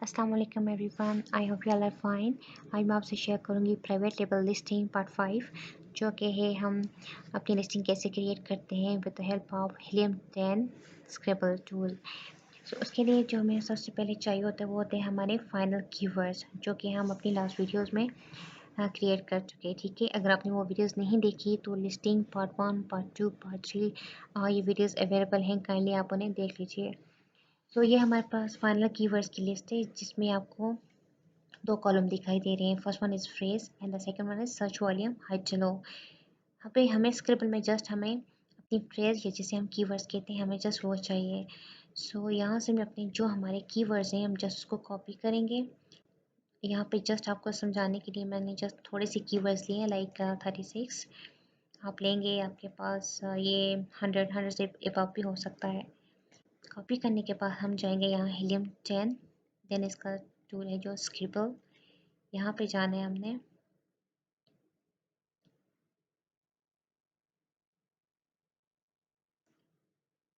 अस्सलाम वालेकुम everyone, I hope you all are fine. आज मैं आपसे शेयर करूंगी प्राइवेट लेबल लिस्टिंग पार्ट 5, जो कि है हम अपनी लिस्टिंग कैसे क्रिएट करते हैं with the help of Helium 10 scribble tool. So उसके लिए जो हमें सबसे पहले चाहिए होता है वो होते हैं हमारे फाइनल कीवर्ड्स, जो कि हम अपनी लास्ट वीडियोज़ में क्रिएट कर चुके हैं। ठीक है, अगर आपने वो वीडियोज़ नहीं देखी तो लिस्टिंग पार्ट 1, पार्ट 2, पार्ट 3 ये वीडियोज़ अवेलेबल हैं, काइंडली आप उन्हें देख लीजिए। तो ये हमारे पास फाइनल कीवर्ड्स की लिस्ट है, जिसमें आपको दो कॉलम दिखाई दे रहे हैं। First one is phrase and the second one is search volume height. चलो यहाँ पे हमें स्क्रिबल में जस्ट हमें अपनी फ्रेज या जिसे हम कीवर्ड्स कहते हैं, हमें जस्ट वो चाहिए। सो यहाँ से मैं अपने जो हमारे कीवर्ड्स हैं हम जस्ट उसको कॉपी करेंगे। यहाँ पे जस्ट आपको समझाने के लिए मैंने जस्ट थोड़े से कीवर्ड्स लिए हैं, लाइक 36 आप लेंगे, आपके पास ये 100 से अबव भी हो सकता है। कॉपी करने के बाद हम जाएंगे यहाँ हीलियम 10, देन इसका टूल है जो स्क्रिबल, यहाँ पे जाना है हमने।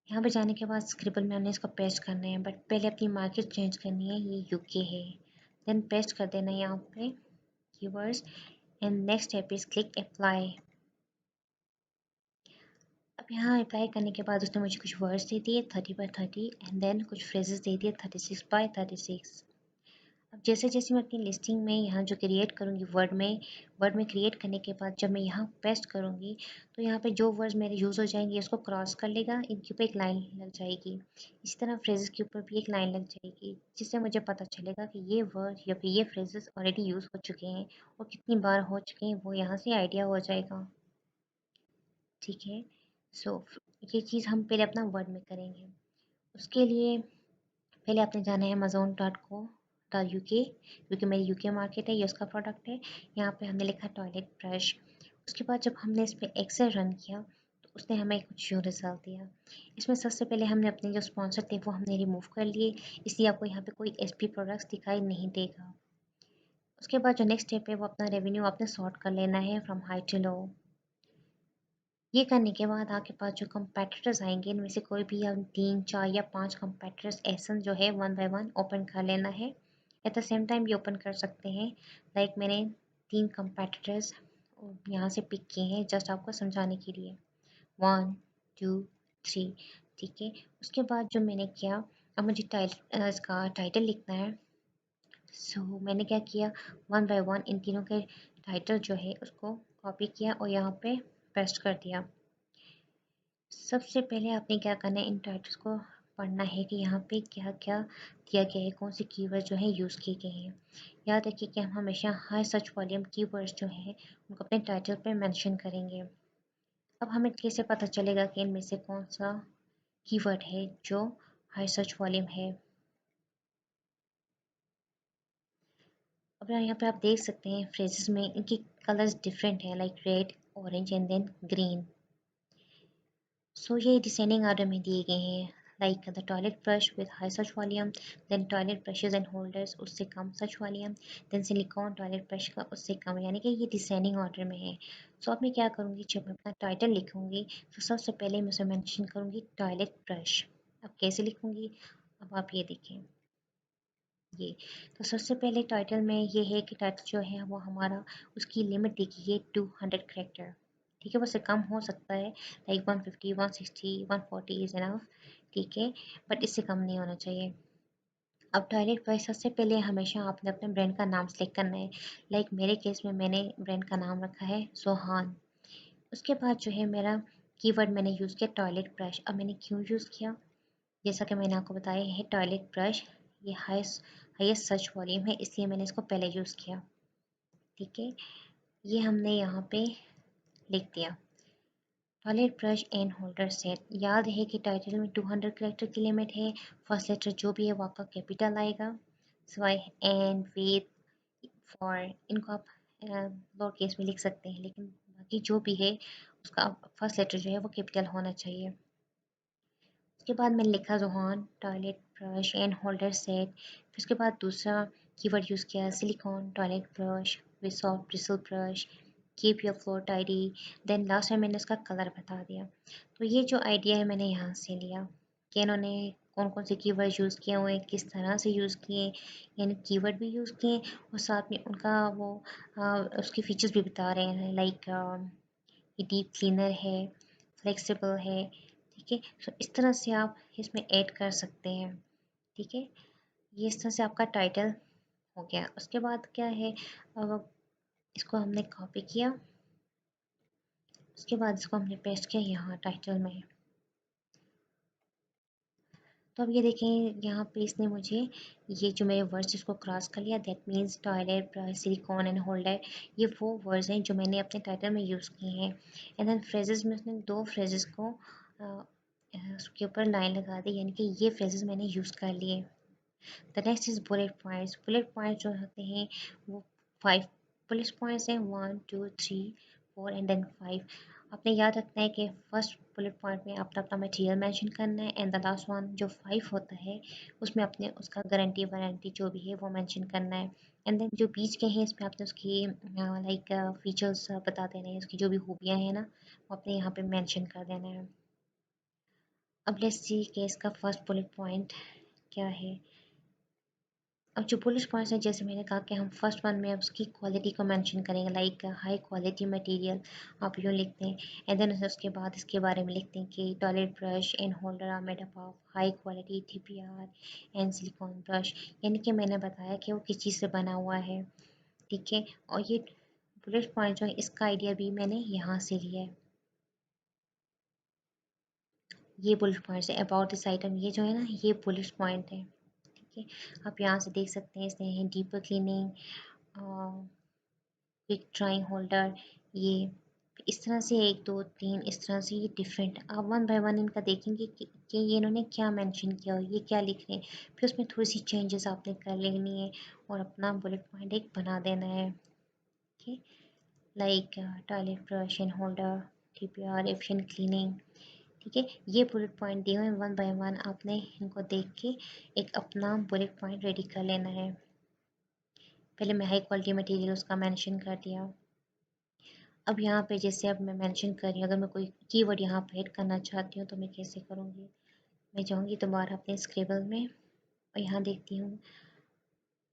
यहाँ पे जाने के बाद स्क्रिबल में हमने इसको पेस्ट करना है, बट पहले अपनी मार्केट चेंज करनी है, ये यूके है। देन पेस्ट कर देना है यहाँ पे keywords and next step is click apply. अब यहाँ अप्लाई करने के बाद उसने मुझे कुछ वर्ड्स दे दिए 30 by 30 एंड देन कुछ फ्रेजेस दे दिए 36 by 36। अब जैसे जैसे मैं अपनी लिस्टिंग में यहाँ जो क्रिएट करूँगी वर्ड में क्रिएट करने के बाद जब मैं यहाँ पेस्ट करूँगी तो यहाँ पे जो वर्ड्स मेरे यूज़ हो जाएंगे इसको क्रॉस कर लेगा, इनके ऊपर एक लाइन लग जाएगी। इसी तरह फ्रेजेस के ऊपर भी एक लाइन लग जाएगी, जिससे मुझे पता चलेगा कि ये वर्ड या फिर ये फ्रेजेस ऑलरेडी यूज़ हो चुके हैं और कितनी बार हो चुके हैं, वो यहाँ से आइडिया हो जाएगा। ठीक है, सो ये चीज़ हम पहले अपना वर्ड में करेंगे। उसके लिए पहले आपने जाना है amazon.co.uk, क्योंकि मेरी यूके मार्केट है, ये उसका प्रोडक्ट है। यहाँ पे हमने लिखा टॉयलेट ब्रश। उसके बाद जब हमने इस पर एक्सेल रन किया तो उसने हमें कुछ यूँ रिजल्ट दिया। इसमें सबसे पहले हमने अपने जो स्पॉन्सर थे वो हमने रिमूव कर लिए, इसलिए आपको यहाँ पे कोई एसपी प्रोडक्ट्स दिखाई नहीं देगा। उसके बाद जो नेक्स्ट स्टेप है वो अपना रेवेन्यू आपने सॉर्ट कर लेना है फ्रॉम हाई टू लो। ये करने के बाद आपके पास जो कंपेटिटर्स आएंगे इनमें से कोई भी हम 3, 4 या 5 कंपेटिटर्स ऐसा जो है 1 by 1 ओपन कर लेना है। एट द सेम टाइम भी ओपन कर सकते हैं, लाइक मैंने 3 कंपेटिटर्स यहाँ से पिक किए हैं जस्ट आपको समझाने के लिए, 1 2 3। ठीक है, उसके बाद जो मैंने किया, अब मुझे इसका टाइटल लिखना है। सो मैंने क्या किया, 1 by 1 इन तीनों के टाइटल जो है उसको कॉपी किया और यहाँ पे पेस्ट कर दिया। सबसे पहले आपने क्या करना है, इन टाइटल्स को पढ़ना है कि यहाँ पे क्या क्या दिया गया है, कौन से कीवर्ड जो है यूज़ किए गए हैं। याद रखिए कि हम हमेशा हाई सर्च वॉल्यूम कीवर्ड्स जो हैं उनको अपने टाइटल पे मेंशन करेंगे। अब हमें कैसे पता चलेगा कि इनमें से कौन सा कीवर्ड है जो हाई सर्च वॉल्यूम है। अब यहाँ पे आप देख सकते हैं फ्रेजेस में इनकी कलर्स डिफरेंट है, like red, orange and then green. So ये डिसेंडिंग ऑर्डर में दिए गए हैं, like the toilet brush with high search volume, then toilet brushes and holders उससे कम search volume, then silicone toilet brush का उससे कम, यानी कि ये डिसेंडिंग ऑर्डर में है। सो अब मैं क्या करूँगी, जब मैं अपना टाइटल लिखूँगी तो सबसे पहले मैं उसे मैंशन करूँगी टॉयलेट ब्रश। अब कैसे लिखूँगी, अब आप ये देखें, ये तो सबसे पहले टाइटल में ये है कि टाइटल जो है वो हमारा, उसकी लिमिट देखिए 200 करेक्टर। ठीक है, वो से कम हो सकता है, लाइक 150, 160, 140 इज इनफ। ठीक है, बट इससे कम नहीं होना चाहिए। अब टॉयलेट पर सबसे पहले हमेशा आपने अपने ब्रांड का नाम सेलेक्ट करना है, लाइक मेरे केस में मैंने ब्रांड का नाम रखा है सोहान। उसके बाद जो है मेरा कीवर्ड मैंने यूज़ किया टॉयलेट ब्रश। अब मैंने क्यों यूज़ किया, जैसा कि मैंने आपको बताया है टॉयलेट ब्रश ये हाईएस्ट सर्च वॉल्यूम है, इसलिए मैंने इसको पहले यूज़ किया। ठीक है, ये हमने यहाँ पे लिख दिया toilet brush and holder set. याद है कि टाइटल में 200 करेक्टर की लिमिट है, फर्स्ट लेटर जो भी है वो आपका कैपिटल आएगा, सिवाय एंड, विद, फॉर, इनको आप लोअर केस में लिख सकते हैं, लेकिन बाकी जो भी है उसका फर्स्ट लेटर जो है वो कैपिटल होना चाहिए। उसके बाद मैंने लिखा Johan toilet brush and holder set. फिर उसके बाद दूसरा कीवर्ड यूज़ किया silicone toilet brush with soft bristle brush, keep your floor tidy. Then last में मैंने इसका कलर बता दिया। तो ये जो आइडिया है मैंने यहाँ से लिया कि इन्होंने कौन कौन से कीवर्ड यूज़ किए हुए हैं, किस तरह से यूज़ किए, यानी कीवर्ड भी यूज़ किए और साथ में उनका वो उसके फीचर्स भी बता रहे हैं, लाइक ये डीप क्लीनर है, फ्लेक्सिबल है। ठीक है, तो इस तरह से आप इसमें ऐड कर सकते हैं। ठीक है, ये इस तरह से आपका टाइटल हो गया। उसके बाद क्या है, अब इसको हमने कॉपी किया, उसके बाद इसको हमने पेस्ट किया यहाँ टाइटल में। तो अब ये देखें यहाँ पे इसने मुझे ये जो मेरे वर्ड्स इसको क्रॉस कर लिया, that means toilet, silicon and holder, ये वो वर्ड्स हैं जो मैंने अपने टाइटल में यूज़ किए हैं। एंड देन फ्रेजेस में उसने दो फ्रेजेस को उसके ऊपर लाइन लगा दी, यानी कि ये फ्रेजेस मैंने यूज़ कर लिए। The next is bullet points. Bullet points जो होते हैं वो 5 बुलेट पॉइंट्स हैं, 1 2 3 4 एंड देन 5। आपने याद रखना है कि फर्स्ट बुलेट पॉइंट में आपने अपना मटेरियल मेंशन करना है एंड द लास्ट वन जो 5 होता है उसमें अपने उसका गारंटी वारंटी जो भी है वो मेंशन करना है। एंड देन जो बीच के हैं इसमें आपने उसकी लाइक फीचर्स बता देने हैं, उसकी जो भी खूबियाँ हैं ना वो अपने यहाँ पे मेंशन कर देना है। अब लेट्स सी कि इसका फर्स्ट बुलेट पॉइंट क्या है। अब जो बुलिश पॉइंट्स हैं, जैसे मैंने कहा कि हम फर्स्ट वन में उसकी क्वालिटी को मेंशन करेंगे, लाइक हाई क्वालिटी मटेरियल आप यूँ लिखते हैं। एंड देन उसके बाद इसके बारे में लिखते हैं कि toilet brush and holder are made up of high quality TPR and silicone brush, यानी कि मैंने बताया कि वो किस चीज़ से बना हुआ है। ठीक है, और ये बुलिश पॉइंट जो है इसका आइडिया भी मैंने यहाँ से लिया है। ये बुलिश पॉइंट्स है अबाउट दिस आइटम, ये जो है ना ये बुलिश पॉइंट है। ठीक है, आप यहाँ से देख सकते हैं इसने deeper cleaning, quick drawing holder, ये इस तरह से 1 2 3 इस तरह से ये डिफरेंट, आप वन बाय वन इनका देखेंगे कि ये इन्होंने क्या मेंशन किया और ये क्या लिख रहे हैं, फिर उसमें थोड़ी सी चेंजेस आपने कर लेनी है और अपना बुलेट पॉइंट एक बना देना है। Okay, like toilet brush and holder, TPR efficient cleaning. ठीक है, ये बुलेट पॉइंट दिए हुए हैं, वन बाय वन आपने इनको देख के एक अपना बुलेट पॉइंट रेडी कर लेना है। पहले मैं हाई क्वालिटी मटेरियल उसका मेंशन कर दिया। अब यहाँ पे जैसे अब मैं मेंशन कर रही हूँ, अगर मैं कोई कीवर्ड यहाँ पे ऐड करना चाहती हूँ तो मैं कैसे करूँगी। मैं जाऊँगी दोबारा अपने स्क्रिबल में और यहाँ देखती हूँ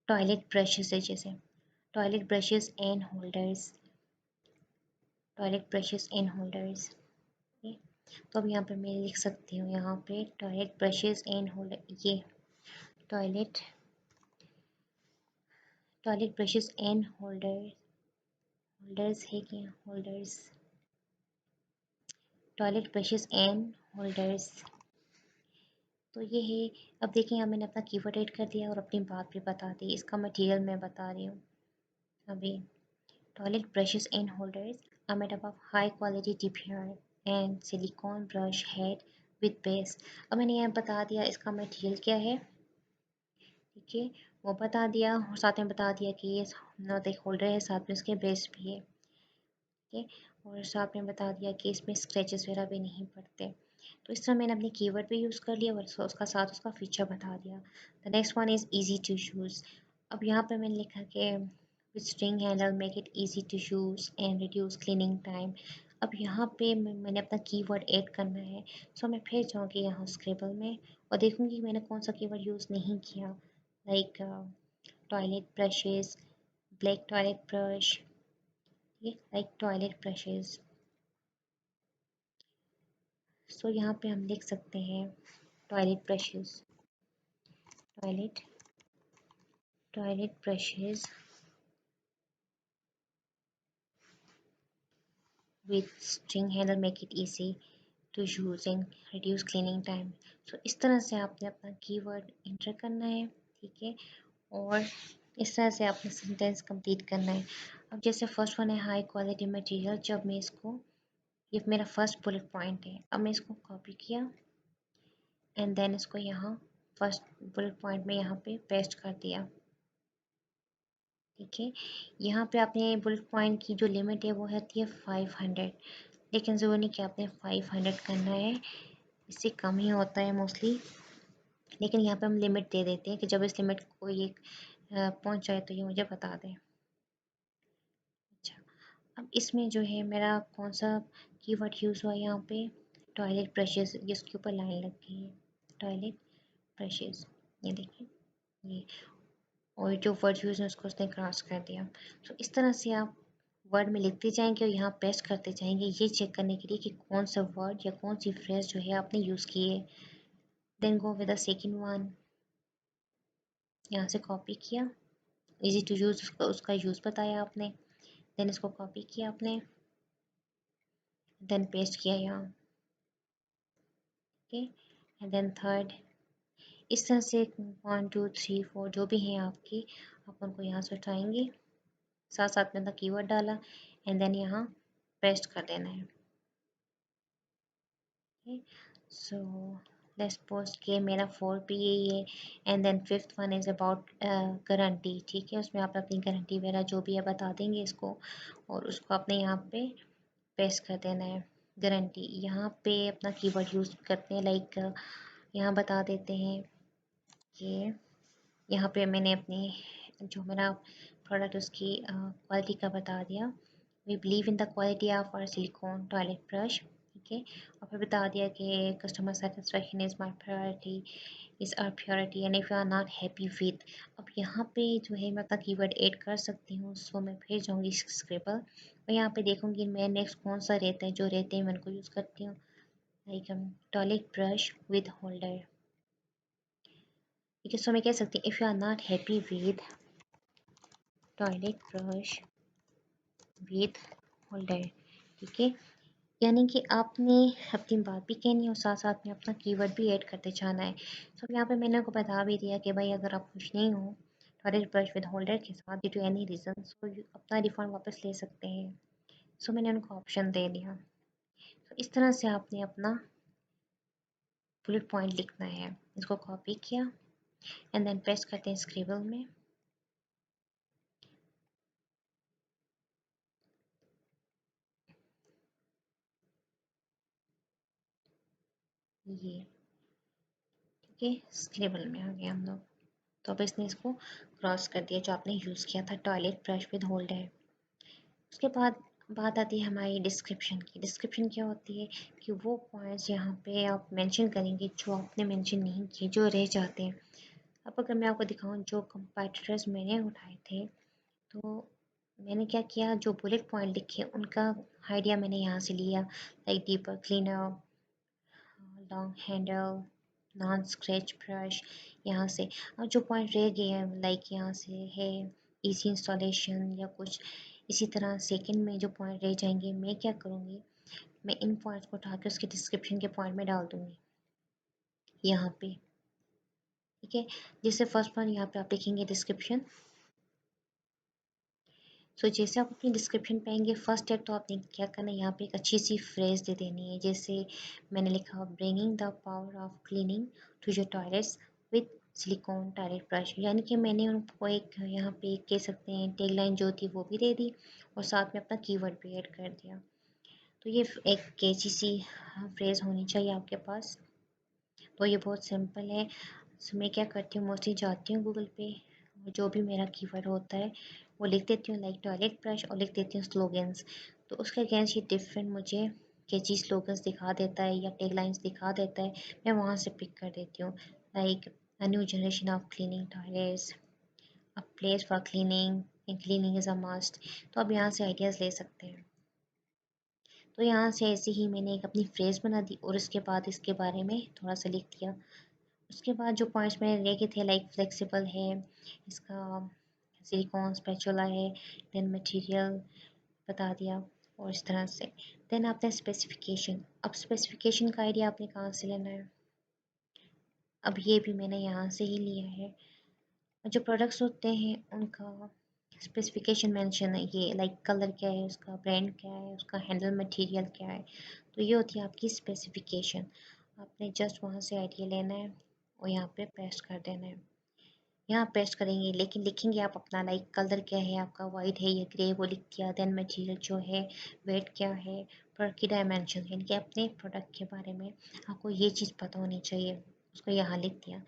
टॉयलेट ब्रशेस है, जैसे toilet brushes and holders, toilet brushes and holders. तो अब यहाँ पे मैं लिख सकती हूँ यहाँ पे टॉयलेट ब्रशेस एंड होल्डर, ये toilet toilet brushes and holders है क्या, holders, toilet brushes and holders. तो ये है। अब देखिए यहाँ मैंने अपना कीवर्ड ऐड कर दिया और अपनी बात भी बता दी, इसका मटेरियल मैं बता रही हूँ अभी। Toilet brushes and holders are made up of high quality TPR and silicone brush head with base. अब मैंने यहाँ बता दिया इसका मटेरियल क्या है। ठीक है, वो बता दिया और साथ में बता दिया कि ये नॉट एक होल्डर है, साथ में इसके बेस भी है। ठीक है, और साथ में बता दिया कि इसमें स्क्रैचेस वगैरह भी नहीं पड़ते। तो इस तरह मैंने अपने कीवर्ड भी यूज़ कर लिया और उसका साथ उसका फीचर बता दिया। The next one is easy to use. अब यहाँ पे मैंने लिखा कि with string handle make it easy to use and reduce cleaning time. अब यहाँ पे मैंने अपना कीवर्ड ऐड करना है, सो मैं फिर जाऊँगी यहाँ स्क्रिबल में और देखूँगी मैंने कौन सा कीवर्ड यूज़ नहीं किया, like toilet brushes, black toilet brush, ये लाइक टॉयलेट ब्रशेस। सो यहाँ पे हम लिख सकते हैं toilet brushes, toilet toilet brushes with string handle make it easy to use and reduce cleaning time। सो इस तरह से आपने अपना कीवर्ड इंटर करना है। ठीक है, और इस तरह से आपने सेंटेंस कंप्लीट करना है। अब जैसे फर्स्ट वन है हाई क्वालिटी मटेरियल, जब मैं इसको, ये मेरा फर्स्ट बुलेट पॉइंट है, अब मैं इसको कॉपी किया एंड देन इसको यहाँ फर्स्ट बुलेट पॉइंट में यहाँ पे पेस्ट कर दिया। ठीक है, यहाँ पे आपने बुलेट पॉइंट की जो लिमिट है वो होती है 500, लेकिन ज़रूरी नहीं कि आपने 500 करना है, इससे कम ही होता है मोस्टली। लेकिन यहाँ पे हम लिमिट दे देते हैं कि जब इस लिमिट को ये पहुँच जाए तो ये मुझे बता दें। अच्छा, अब इसमें जो है मेरा कौन सा कीवर्ड यूज़ हुआ यहाँ पे, टॉयलेट ब्रशेस, जिसके ऊपर लाइन लग गई है, टॉयलेट ब्रशेस, ये देखिए ये, और जो वर्ड यूज़ है उसको उसने क्रॉस कर दिया। तो इस तरह से आप वर्ड में लिखते जाएंगे और यहाँ पेस्ट करते जाएंगे, ये चेक करने के लिए कि कौन सा वर्ड या कौन सी फ्रेज जो है आपने यूज़ की है। Then go with the second one, यहाँ से कॉपी किया, इजी टू यूज़, उसका यूज़ बताया आपने, देन इसको कॉपी किया आपने, देन पेस्ट किया यहाँ, ओके, एंड देन थर्ड, इस तरह से 1 2 3 4 जो भी हैं आपकी, आप उनको यहाँ से उठाएंगे, साथ साथ में कीवर्ड डाला, एंड देन यहाँ पेस्ट कर देना है। ओके, सो लेट्स सपोज कि मेरा 4 पे यही है, and then fifth one is about guarantee, ठीक है, उसमें आप अपनी गारंटी वगैरह जो भी है बता देंगे इसको, और उसको अपने यहाँ पे पेस्ट कर देना है। गारंटी यहाँ पे अपना कीवर्ड यूज़ करते हैं, लाइक यहाँ बता देते हैं कि यहाँ पे मैंने अपनी जो मेरा प्रोडक्ट उसकी क्वालिटी का बता दिया, we believe in the quality of our silicone toilet brush, ठीक है, और फिर बता दिया कि customer satisfaction is my priority, is our purity, and if you are not happy with, अब यहाँ पे जो है मैं अपना कीवर्ड ऐड कर सकती हूँ। सो मैं फिर जाऊँगी स्क्रिबल और यहाँ पे देखूँगी मैं नेक्स्ट कौन सा रहता है, जो रहते हैं मैं उनको यूज़ करती हूँ, like toilet brush with holder, ठीक है। सो मैं कह सकती हूँ if you are not happy with toilet brush with holder, ठीक है, यानी कि आपने अपनी बात भी कहनी है और साथ साथ में अपना कीवर्ड भी ऐड करते जाना है। तो यहाँ पे मैंने आपको बता भी दिया कि भाई अगर आप खुश नहीं हो टॉयलेट ब्रश विद होल्डर के साथ ड्यू टू एनी रीज़न, सो अपना रिफंड वापस ले सकते हैं। सो मैंने उनको ऑप्शन दे दिया। तो इस तरह से आपने अपना बुलेट पॉइंट लिखना है, इसको कॉपी किया एंड देन पेस्ट करते हैं स्क्रिबल में, ये ठीक है, स्क्रिबल में आ गए हम लोग। तो अब इसने इसको क्रॉस कर दिया जो आपने यूज़ किया था टॉयलेट ब्रश विद होल्डर। उसके बाद बात आती है हमारी डिस्क्रिप्शन की। डिस्क्रिप्शन क्या होती है कि वो पॉइंट्स यहाँ पे आप मेंशन करेंगे जो आपने मेंशन नहीं किए, जो रह जाते हैं। अब अगर मैं आपको दिखाऊं जो कंपैटिटर्स मैंने उठाए थे, तो मैंने क्या किया, जो बुलेट पॉइंट लिखे उनका आइडिया मैंने यहाँ से लिया, like deeper cleaner, long handle, non scratch brush, यहाँ से। और जो पॉइंट रह गए हैं लाइक यहाँ से है इजी इंस्टॉलेशन या कुछ इसी तरह सेकंड में जो पॉइंट रह जाएंगे, मैं क्या करूँगी, मैं इन पॉइंट्स को उठा के उसके डिस्क्रिप्शन के पॉइंट में डाल दूँगी यहाँ पे, ठीक है। जैसे फर्स्ट पॉइंट यहाँ पे आप लिखेंगे डिस्क्रिप्शन। सो जैसे आप अपनी डिस्क्रिप्शन पे आएंगे, फर्स्ट स्टेप तो आपने क्या करना है, यहाँ पे एक अच्छी सी फ्रेज दे देनी है। जैसे मैंने लिखा bringing the power of cleaning to your toilets with silicone toilet brush, यानी कि मैंने उनको एक यहाँ पे कह सकते हैं टैगलाइन जो थी वो भी दे दी और साथ में अपना कीवर्ड भी ऐड कर दिया। तो ये एक कैची सी फ्रेज होनी चाहिए आपके पास। तो ये बहुत सिंपल है। सो मैं क्या करती हूँ, मोस्टली जाती हूँ गूगल पे, जो भी मेरा कीवर्ड होता है वो लिख देती हूँ, लाइक टॉयलेट ब्रश, और लिख देती हूँ स्लोगन्स। तो उसके अगेंस्ट ये डिफरेंट मुझे कैची स्लोगन्स दिखा देता है या टैगलाइंस दिखा देता है, मैं वहाँ से पिक कर देती हूँ, like a new generation of cleaning toilets, a place for cleaning, and cleaning is a must. तो आप यहाँ से आइडियाज़ ले सकते हैं। तो यहाँ से ऐसे ही मैंने एक अपनी फ्रेज़ बना दी और उसके बाद इसके बारे में थोड़ा सा लिख दिया। उसके बाद जो पॉइंट्स मैंने लिखे थे, लाइक फ्लेक्सिबल है, इसका सिलिकॉन स्पैचुला है, देन मटेरियल बता दिया, और इस तरह से। देन आपने स्पेसिफिकेशन, अब स्पेसिफिकेशन का आइडिया आपने कहाँ से लेना है, अब ये भी मैंने यहाँ से ही लिया है। जो प्रोडक्ट्स होते हैं उनका स्पेसिफिकेशन मेंशन है, ये लाइक कलर क्या है उसका, ब्रांड क्या है उसका, हैंडल मटेरियल क्या है, तो ये होती है आपकी स्पेसिफिकेशन। आपने जस्ट वहाँ से आइडिया लेना है और यहाँ पे पेस्ट कर देना है। यहाँ पेस्ट करेंगे लेकिन लिखेंगे आप अपना, लाइक कलर क्या है आपका, वाइट है या ग्रे, वो लिख दिया। देन मटेरियल जो है, वेट क्या है, प्रोडक्ट की डायमेंशन, यानी कि अपने प्रोडक्ट के बारे में आपको ये चीज़ पता होनी चाहिए, उसको यहाँ लिख दिया।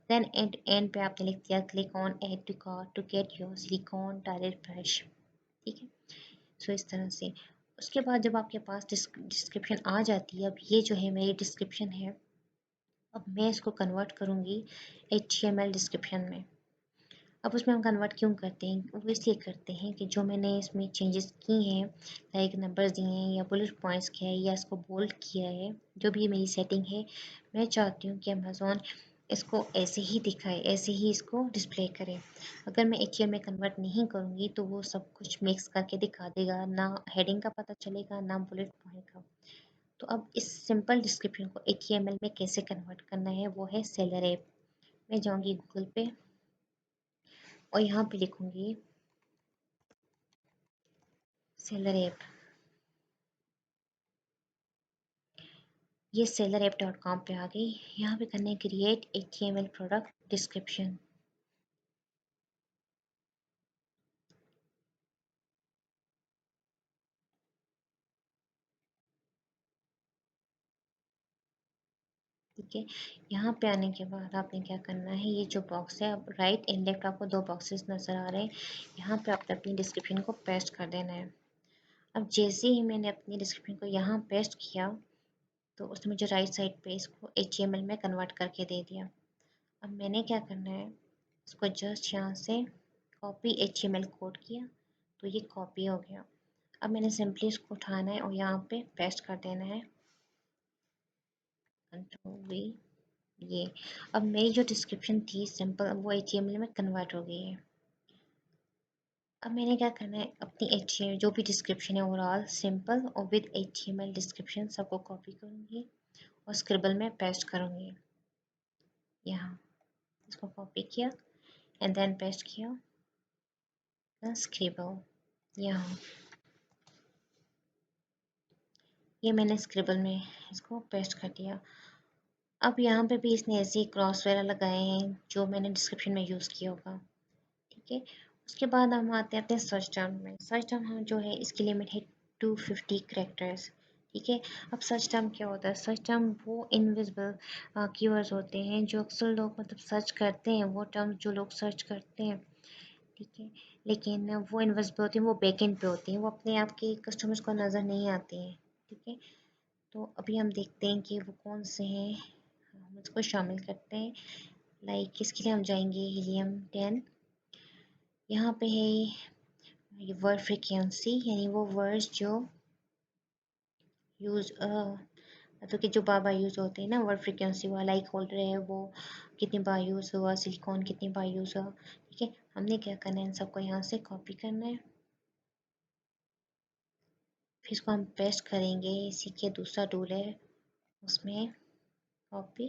देन एंड एंड पे आपने लिख दिया click on add to cart to get your silicone toilet brush, ठीक है। सो इस तरह से उसके बाद जब आपके पास डिस्क्रिप्शन आ जाती है, अब ये जो है मेरी डिस्क्रिप्शन है, अब मैं इसको कन्वर्ट करूँगी HTML डिस्क्रिप्शन में। अब उसमें हम कन्वर्ट क्यों करते हैं, वो इसलिए करते हैं कि जो मैंने इसमें चेंजेस किए हैं, लाइक नंबर्स दिए हैं या बुलेट पॉइंट्स किया है या इसको बोल्ड किया है, जो भी मेरी सेटिंग है, मैं चाहती हूँ कि अमेज़ॉन इसको ऐसे ही दिखाए, ऐसे ही इसको डिस्प्ले करे। अगर मैं HTML में कन्वर्ट नहीं करूँगी तो वो सब कुछ मिक्स करके दिखा देगा, ना हेडिंग का पता चलेगा ना बुलेट पॉइंट का। तो अब इस सिंपल डिस्क्रिप्शन को HTML में कैसे कन्वर्ट करना है, वो है सेलर ऐप। मैं जाऊँगी गूगल पे और यहाँ पे लिखूँगी सेलर ऐप। ये सेलर ऐप डॉट कॉम पे आ गई। यहाँ पे करना है क्रिएट HTML प्रोडक्ट डिस्क्रिप्शन। ठीक है, यहाँ पे आने के बाद आपने क्या करना है, ये जो बॉक्स है, अब राइट एंड लेफ्ट आपको दो बॉक्सेस नज़र आ रहे हैं, यहाँ पे आपने अपनी डिस्क्रिप्शन को पेस्ट कर देना है। अब जैसे ही मैंने अपनी डिस्क्रिप्शन को यहाँ पेस्ट किया तो उसने मुझे राइट साइड पे इसको HTML में कन्वर्ट करके दे दिया। अब मैंने क्या करना है, इसको जस्ट यहाँ से कॉपी HTML कोड किया तो ये कॉपी हो गया। अब मैंने सिंपली इसको उठाना है और यहाँ पे पेस्ट कर देना है, कंट्रोल वी। ये अब मेरी जो डिस्क्रिप्शन थी सिंपल, वो HTML में कन्वर्ट हो गई है। अब मैंने क्या करना है, अपनी HTML जो भी डिस्क्रिप्शन है ओवरऑल सिंपल और विद HTML डिस्क्रिप्शन सबको कॉपी करूँगी और स्क्रिबल में पेस्ट करूँगी। यहाँ इसको कॉपी किया एंड देन पेस्ट किया स्क्रिबल यहाँ। ये मैंने स्क्रिबल में इसको पेस्ट कर दिया। अब यहाँ पे भी इसने ऐसे ही क्रॉस वगैरह लगाए हैं जो मैंने डिस्क्रिप्शन में यूज़ किया होगा। ठीक है, उसके बाद हम आते हैं अपने सर्च टर्म में। सर्च टर्म हम जो है इसकी लिमिट है 250 करेक्टर्स। ठीक है, अब सर्च टर्म क्या होता है, सर्च टर्म वो इनविजिबल कीवर्ड्स होते हैं जो अक्सर लोग मतलब सर्च करते हैं, वो टर्म जो लोग सर्च करते हैं। ठीक है, लेकिन वो इनविजिबल होती हैं, वो बैकएंड पे होती हैं, वो अपने आप के कस्टमर्स को नज़र नहीं आती हैं। ठीक है, तो अभी हम देखते हैं कि वो कौन से हैं, हम इसको शामिल करते हैं। लाइक इसके लिए हम जाएंगे हीलियम 10। यहाँ पे है ये वर्ड फ्रिक्वेंसी, यानी वो वर्ड्स जो यूज़ मतलब कि जो बार बार यूज़ होते हैं ना, वर्ड फ्रिक्वेंसी हुआ, लाइक होल्डर है वो कितनी बार यूज़ हुआ, सिलिकॉन कितनी बार यूज़ हुआ। ठीक है, हमने क्या करना है, इन सबको यहाँ से कॉपी करना है, फिर इसको हम पेस्ट करेंगे। इसी के दूसरा टूल है उसमें कॉपी।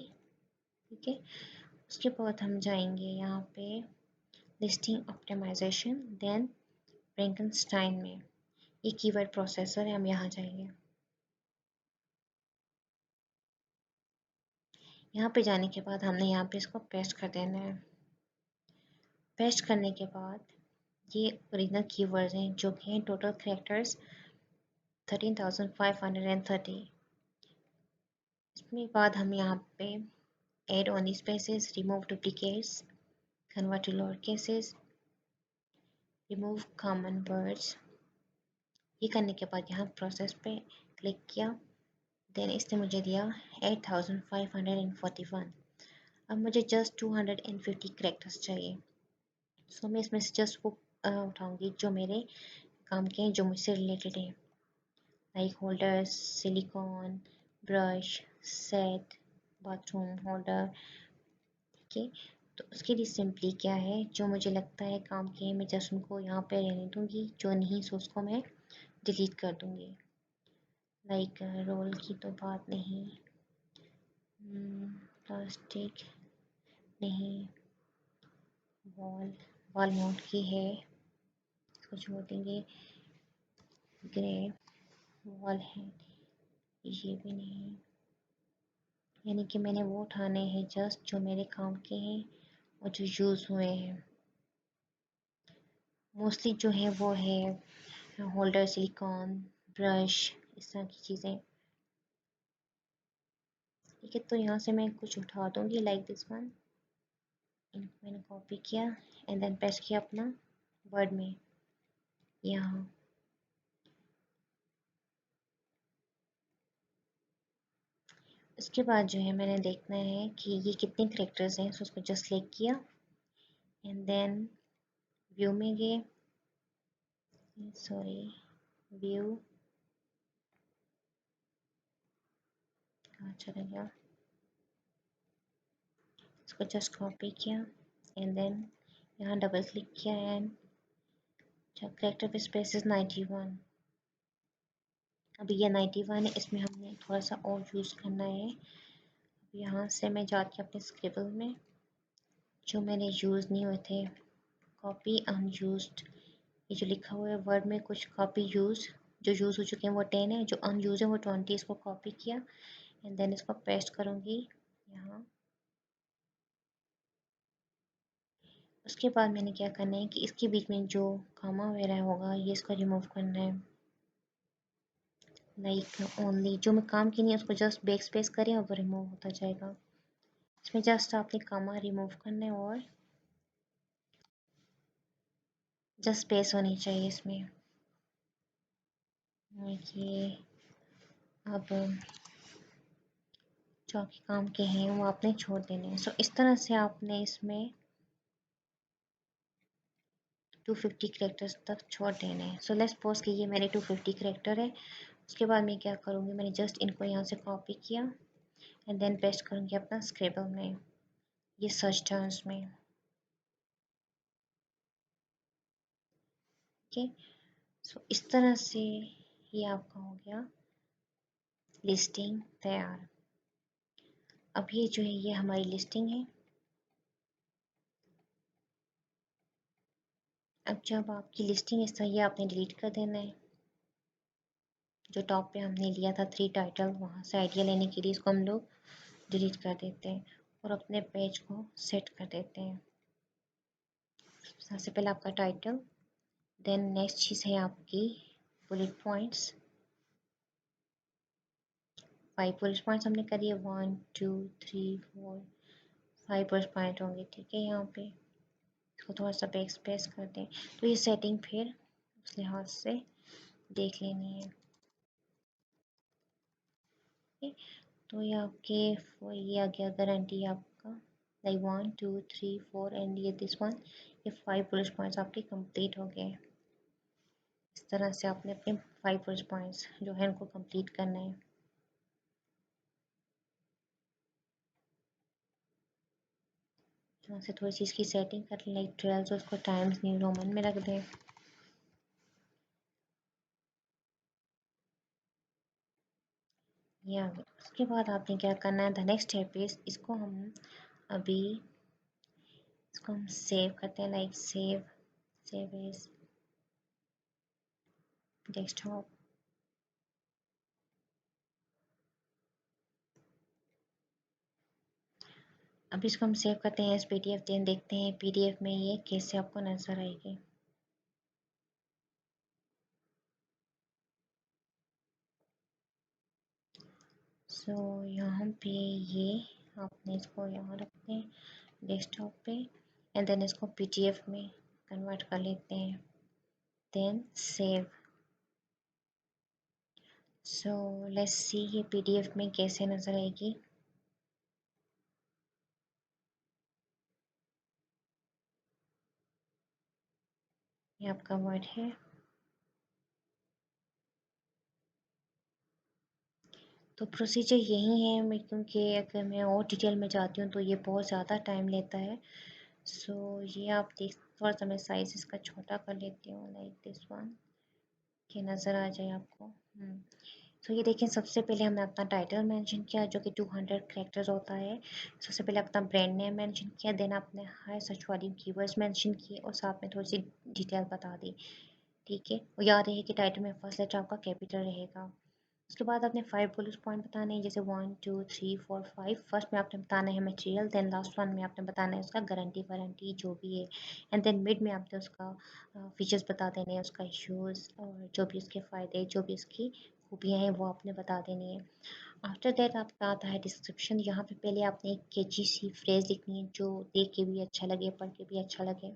ठीक है, उसके बाद हम जाएंगे यहाँ पे लिस्टिंग ऑप्टिमाइजेशन, देन फ्रैंकेनस्टाइन में ये कीवर्ड प्रोसेसर है, हम यहाँ जाएंगे। यहाँ पे जाने के बाद हमने यहाँ पे इसको पेस्ट कर देना है। पेस्ट करने के बाद ये ओरिजिनल कीवर्ड्स हैं जो कि हैं टोटल कैरेक्टर्स 13,530। इसके बाद हम यहाँ पे add only spaces, remove duplicates, convert to lower cases, remove common words. ये करने के बाद यहाँ प्रोसेस पे क्लिक किया, देन इसने मुझे दिया 8,541। अब मुझे जस्ट 250 करेक्टर्स चाहिए, सो मैं इसमें से जस्ट वो उठाऊंगी जो मेरे काम के हैं, जो मुझसे रिलेटेड है, like holders, silicon, brush, set, bathroom holder. ठीक है, तो उसके लिए सिंपली क्या है, जो मुझे लगता है काम के मैं जस्ट उनको यहाँ पे रहने दूंगी, जो नहीं सो उसको मैं डिलीट कर दूंगी। लाइक रोल की तो बात नहीं, प्लास्टिक नहीं, वॉल वॉल माउंट की है, इसको छोड़ देंगे। ग्रे वॉल है, ये भी नहीं, यानी कि मैंने वो उठाने हैं जस्ट जो मेरे काम के हैं और जो यूज़ हुए हैं। मोस्टली जो है वो है होल्डर, सिलिकॉन, ब्रश, इस तरह की चीज़ें। ठीक है, तो यहाँ से मैं कुछ उठा दूँगी लाइक दिस वन। इनको मैंने कॉपी किया एंड देन पेस्ट किया अपना वर्ड में यहाँ। इसके बाद जो है मैंने देखना है कि ये कितने करेक्टर्स हैं, सो उसको जस्ट सेलेक्ट किया एंड देन व्यू में गए, सॉरी व्यू कहाँ चला गया, इसको जस्ट कॉपी किया एंड देन यहाँ डबल क्लिक किया एंड करेक्टर पे स्पेस 91। अभी ये 91 है, इसमें हमने थोड़ा सा और यूज़ करना है। यहाँ से मैं जाती हूँ अपने स्क्रिबल में, जो मैंने यूज़ नहीं हुए थे, कॉपी अनयूज्ड, ये जो लिखा हुआ है वर्ड में कुछ कॉपी यूज़, जो यूज़ हो चुके हैं वो 10 है, जो अनयूज है वो 20, इसको कॉपी किया एंड देन इसको पेस्ट करूँगी यहाँ। उसके बाद मैंने क्या करना है कि इसके बीच में जो कामा वगैरह होगा ये इसको रिमूव करना है, लाइक ओनली जो मैं काम की नहीं है उसको जस्ट बैक स्पेस करें और वो रिमूव होता जाएगा। इसमें जस्ट आपने कामा रिमूव करना है और जस्ट स्पेस होनी चाहिए इसमें। ये अब जो आपके काम के हैं वो आपने छोड़ देने हैं। सो इस तरह से आपने इसमें 250 करेक्टर्स तक छोड़ देने हैं। सो लेट्स सपोज कि ये मेरे 250 करेक्टर है। उसके बाद मैं क्या करूँगी, मैंने जस्ट इनको यहाँ से कॉपी किया एंड देन पेस्ट करूँगी अपना स्क्रिबल में, ये सर्च टर्म्स में। ओके, सो इस तरह से ये आपका हो गया लिस्टिंग तैयार। अब ये जो है ये हमारी लिस्टिंग है। अब जब आपकी लिस्टिंग इस तरह, ये आपने डिलीट कर देना है। जो टॉप पे हमने लिया था 3 टाइटल, वहाँ से आइडिया लेने के लिए इसको हम लोग डिलीट कर देते हैं और अपने पेज को सेट कर देते हैं। सबसे पहले आपका टाइटल, देन नेक्स्ट चीज़ है आपकी बुलेट पॉइंट्स। 5 बुलेट पॉइंट्स हमने करी है, 1 2 3 4 5 बुलेट पॉइंट होंगे, ठीक है। यहाँ पे इसको थोड़ा सा बैक स्पेस कर दें, तो ये सेटिंग फिर उस लिहाज से देख लेनी है। ठीक, तो ये आपके ये आ गया गारंटी आपका, लाइक 1 2 3 4 एंड ये दिस वन, ये 5 बुलेट पॉइंट्स आपके कंप्लीट हो गए। इस तरह से आपने अपने 5 बुलेट पॉइंट्स जो है उनको कंप्लीट करना है। यहाँ से थोड़ी सी इसकी सेटिंग कर लें, लाइक 12, जो उसको टाइम्स न्यू रोमन में रख दें। ये आ गया। उसके बाद आपने क्या करना है, द नेक्स्ट स्टेप इज, इसको हम अभी इसको हम सेव करते हैं, लाइक सेव इज डेस्कटॉप। अब इसको हम सेव करते हैं एज पीडीएफ, देन देखते हैं पीडीएफ में ये कैसे आपको नजर आएगी। सो यहाँ पे ये आपने इसको यहाँ रखते हैं डेस्कटॉप पे एंड देन इसको पीडीएफ में कन्वर्ट कर लेते हैं, then save. So let's see ये पीडीएफ में कैसे नजर आएगी। ये आपका वर्ड है। तो प्रोसीजर यही है, मैं क्योंकि अगर मैं और डिटेल में जाती हूँ तो ये बहुत ज़्यादा टाइम लेता है। सो ये आप देख, थोड़ा सा मैं साइज़ इसका छोटा कर लेती हूँ, लाइक दिस वन, कि नज़र आ जाए आपको। सो ये देखें, सबसे पहले हमने अपना टाइटल मेंशन किया जो कि 200 कैरेक्टर्स होता है। सबसे पहले अपना ब्रांड नेम मेंशन किया, देन आपने हाई सर्च वाली कीवर्ड्स मेंशन किए और साथ में थोड़ी सी डिटेल बता दी, ठीक है। और याद रहे कि टाइटल में फर्स्ट लेटर आपका कैपिटल रहेगा। उसके बाद आपने 5 बुलेट पॉइंट बताने हैं, जैसे 1 2 3 4 5। फर्स्ट में आपने बताना है मटेरियल, देन लास्ट वन में आपने बताना है उसका गारंटी वारंटी जो भी है, एंड देन मिड में आपने उसका फीचर्स बता देने हैं, उसका इश्यूज़ और जो भी उसके फ़ायदे, जो भी उसकी खूबियाँ हैं वो आपने बता देनी है। आफ्टर दैट आपका आता है डिस्क्रिप्शन। यहाँ पे पहले आपने एक कैची सी फ्रेज़ लिखनी है जो देख के भी अच्छा लगे, पढ़ के भी अच्छा लगे।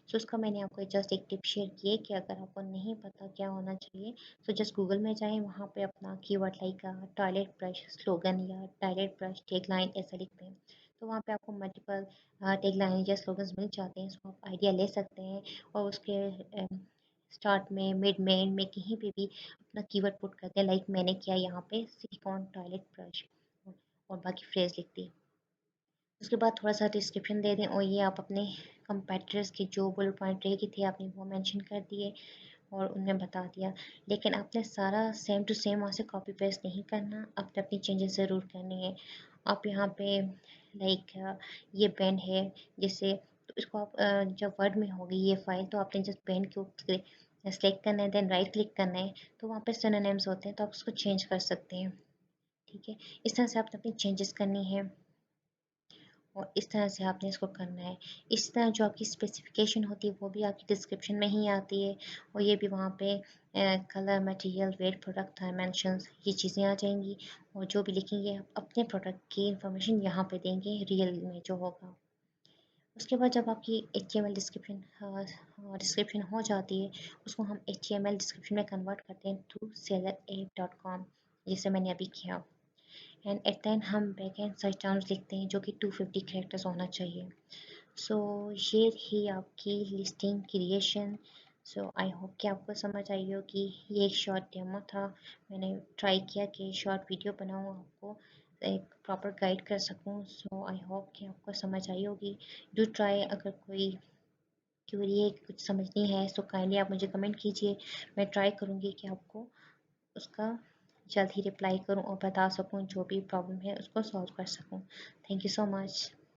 सो उसका मैंने आपको जस्ट एक टिप शेयर की है कि अगर आपको नहीं पता क्या होना चाहिए तो जस्ट गूगल में जाएं, वहाँ पे अपना keyword like toilet brush slogan या टॉयलेट ब्रश टेग लाइन ऐसा लिखते हैं, तो वहाँ पे आपको मल्टीपल टेग लाइन या स्लोगन्स मिल जाते हैं। सो आप आइडिया ले सकते हैं और उसके स्टार्ट में, मिड में, एंड में कहीं पे भी अपना कीवर्ड पुट करते हैं, लाइक मैंने किया यहाँ पे सिलिकॉन टॉयलेट ब्रश और बाकी फ्रेज लिख दी। उसके बाद थोड़ा-सा डिस्क्रिप्शन दे दें और ये आप अपने कंपैटिटर्स के जो बुलेट पॉइंट रह गए थे आपने वो मेंशन कर दिए और उन्हें बता दिया। लेकिन आपने सारा सेम टू सेम वहाँ से कॉपी पेस्ट नहीं करना, आपने अपनी चेंजेस ज़रूर करनी है। आप यहाँ पे लाइक ये पेन है जैसे, तो इसको आप जब वर्ड में होगी ये फाइल तो आपने जस्ट पेन के ऊपर सेलेक्ट करना है, देन राइट क्लिक करना है, तो वहाँ पे सिनोनिम्स होते हैं तो आप उसको चेंज कर सकते हैं। ठीक है, इस तरह से आपने अपनी चेंजेस करनी है और इस तरह से आपने इसको करना है। इस तरह जो आपकी स्पेसिफिकेशन होती है वो भी आपकी डिस्क्रिप्शन में ही आती है और ये भी वहाँ पे colour, material, weight, product, dimensions ये चीज़ें आ जाएंगी और जो भी लिखेंगे आप अपने प्रोडक्ट की इंफॉर्मेशन यहाँ पे देंगे रियल में जो होगा। उसके बाद जब आपकी HTML डिस्क्रिप्शन हो जाती है, उसको हम HTML डिस्क्रिप्शन में कन्वर्ट करते हैं थ्रू sellerapp.com, जैसे मैंने अभी किया। एंड एट द एंड हम बैक एंड सर्च टर्म्स लिखते हैं जो कि 250 कैरेक्टर्स होना चाहिए। सो ये ही आपकी listing creation. So I hope कि आपको समझ आई हो कि ये एक शॉर्ट डेमो था। मैंने ट्राई किया कि शॉर्ट वीडियो बनाऊँ, आपको एक प्रॉपर गाइड कर सकूँ। सो आई होप कि आपको समझ आई होगी। डू ट्राई, अगर कोई क्यूरी है, कुछ समझनी है तो काइंडली आप मुझे कमेंट कीजिए। मैं ट्राई करूँगी कि आपको उसका जल्द ही रिप्लाई करूँ और बता सकूँ जो भी प्रॉब्लम है उसको सॉल्व कर सकूँ। Thank you so much.